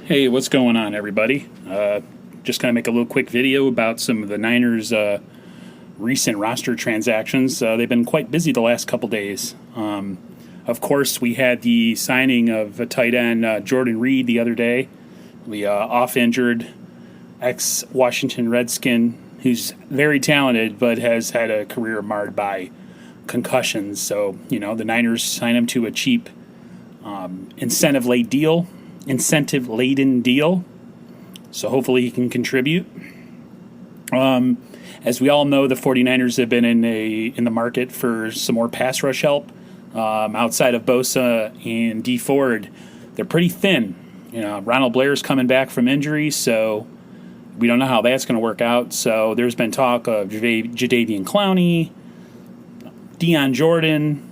Hey, what's going on, everybody? Just going to make a little quick video about some of the Niners' recent roster transactions. They've been quite busy the last couple days. Of course, we had the signing of a tight end, Jordan Reed, the other day, the off-injured ex-Washington Redskin, who's very talented but has had a career marred by concussions. So, the Niners signed him to a cheap incentive-laden deal. So hopefully he can contribute. As we all know, the 49ers have been in the market for some more pass rush help. Outside of Bosa and Dee Ford, they're pretty thin. Ronald Blair's coming back from injury, so we don't know how that's going to work out. So there's been talk of Jadeveon Clowney, Dion Jordan,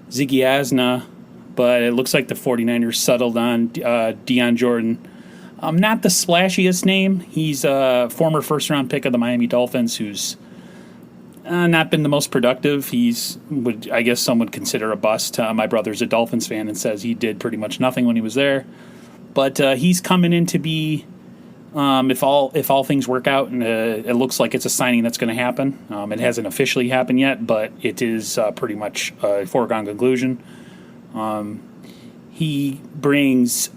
Ziggy Asna, but it looks like the 49ers settled on Dion Jordan. Not the splashiest name. He's a former first-round pick of the Miami Dolphins who's not been the most productive. I guess some would consider a bust. My brother's a Dolphins fan and says he did pretty much nothing when he was there. But he's coming in to be, if all things work out, and it looks like it's a signing that's going to happen. It hasn't officially happened yet, but it is pretty much a foregone conclusion. He brings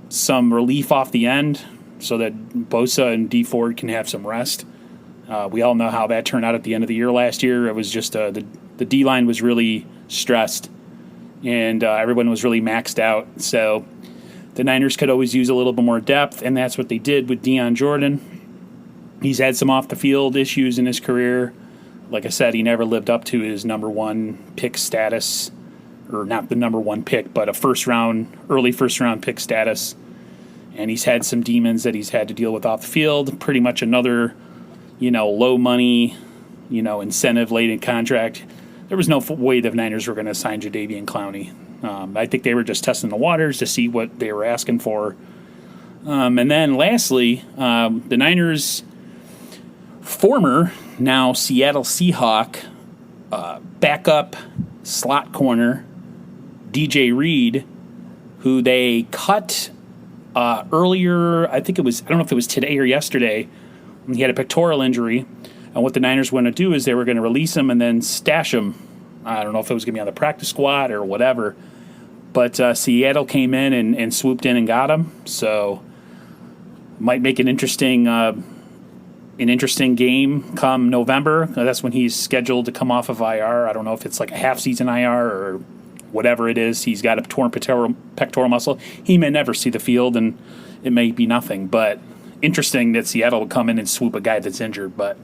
some relief off the end so that Bosa and Dee Ford can have some rest. We all know how that turned out at the end of the year last year. It was just the D-line was really stressed, and everyone was really maxed out. So the Niners could always use a little bit more depth, and that's what they did with Dion Jordan. He's had some off-the-field issues in his career. Like I said, he never lived up to his number one pick status, or not the number one pick, but early first-round pick status. And he's had some demons that he's had to deal with off the field. Pretty much another, low money, incentive-laden contract. There was no way the Niners were going to sign Jadeveon Clowney. I think they were just testing the waters to see what they were asking for. And then lastly, the Niners' former, now Seattle Seahawk, backup slot corner, DJ Reed, who they cut earlier, I don't know if it was today or yesterday. He had a pectoral injury, and what the Niners were going to do is they were going to release him and then stash him. I don't know if it was going to be on the practice squad or whatever, but Seattle came in and swooped in and got him, so might make an interesting game come November. That's when he's scheduled to come off of IR. I don't know if it's like a half-season IR or whatever it is. He's got a torn pectoral muscle. He may never see the field, and it may be nothing. But interesting that Seattle would come in and swoop a guy that's injured. But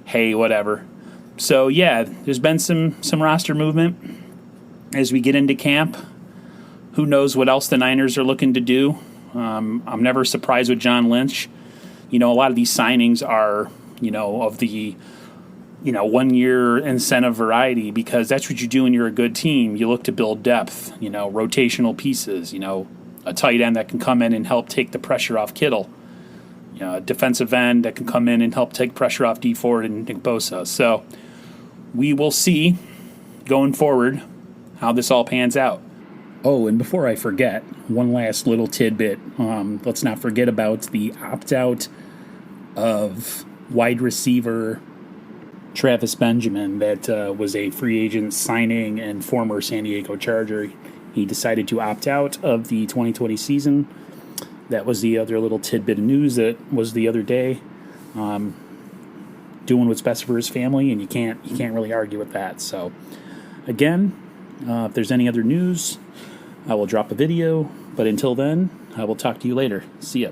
hey, whatever. So yeah, there's been some roster movement as we get into camp. Who knows what else the Niners are looking to do? I'm never surprised with John Lynch. A lot of these signings are, of the 1 year incentive variety, because that's what you do when you're a good team. You look to build depth, rotational pieces, a tight end that can come in and help take the pressure off Kittle, a defensive end that can come in and help take pressure off Dee Ford and Nick Bosa. So we will see going forward how this all pans out. Oh, and before I forget, one last little tidbit. Let's not forget about the opt-out of wide receiver Travis Benjamin, that was a free agent signing and former San Diego Charger. He decided to opt out of the 2020 season. That was the other little tidbit of news that was the other day. Doing what's best for his family, and you can't really argue with that. So, again, if there's any other news, I will drop a video. But until then, I will talk to you later. See ya.